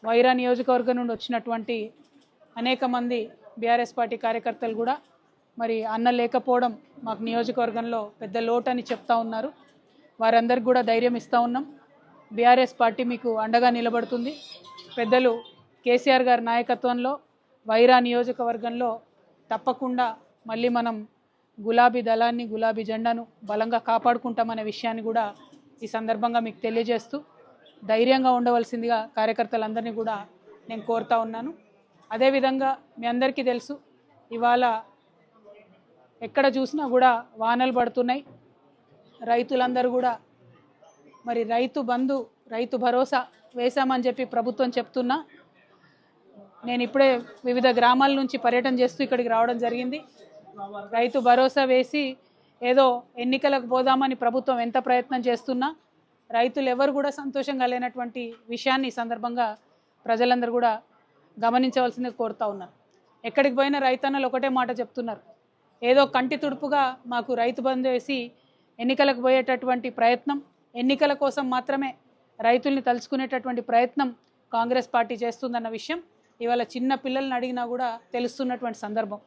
వైరా నియోజకవర్గం నుండి వచ్చినటువంటి అనేక మంది బీఆర్ఎస్ పార్టీ కార్యకర్తలు కూడా మరి అన్న లేకపోవడం మాకు నియోజకవర్గంలో పెద్ద లోటు అని చెప్తా ఉన్నారు. వారందరికీ కూడా ధైర్యం ఇస్తూ ఉన్నాం. బీఆర్ఎస్ పార్టీ మీకు అండగా నిలబడుతుంది. పెద్దలు కేసీఆర్ గారి నాయకత్వంలో వైరా నియోజకవర్గంలో తప్పకుండా మళ్ళీ మనం గులాబీ దళాన్ని, గులాబీ జెండాను బలంగా కాపాడుకుంటామనే విషయాన్ని కూడా ఈ సందర్భంగా మీకు తెలియజేస్తూ ధైర్యంగా ఉండవలసిందిగా కార్యకర్తలందరినీ కూడా నేను కోరుతా ఉన్నాను. అదేవిధంగా మీ అందరికీ తెలుసు, ఇవాళ ఎక్కడ చూసినా కూడా వానలు పడుతున్నాయి. రైతులందరూ కూడా మరి రైతు బంధు, రైతు భరోసా వేశామని చెప్పి ప్రభుత్వం చెప్తున్నా, నేను ఇప్పుడే వివిధ గ్రామాల నుంచి పర్యటన చేస్తూ ఇక్కడికి రావడం జరిగింది. రైతు భరోసా వేసి ఏదో ఎన్నికలకు పోదామని ప్రభుత్వం ఎంత ప్రయత్నం చేస్తున్నా రైతులు ఎవరు కూడా సంతోషంగా లేనటువంటి విషయాన్ని ఈ సందర్భంగా ప్రజలందరూ కూడా గమనించవలసిందిగా కోరుతా ఉన్నారు. ఎక్కడికి పోయినా రైతన్నలు ఒకటే మాట చెప్తున్నారు, ఏదో కంటి తుడుపుగా మాకు రైతు బంధు వేసి ఎన్నికలకు పోయేటటువంటి ప్రయత్నం, ఎన్నికల కోసం మాత్రమే రైతుల్ని తలుచుకునేటటువంటి ప్రయత్నం కాంగ్రెస్ పార్టీ చేస్తుందన్న విషయం ఇవాళ చిన్న పిల్లల్ని అడిగినా కూడా తెలుస్తున్నటువంటి సందర్భం.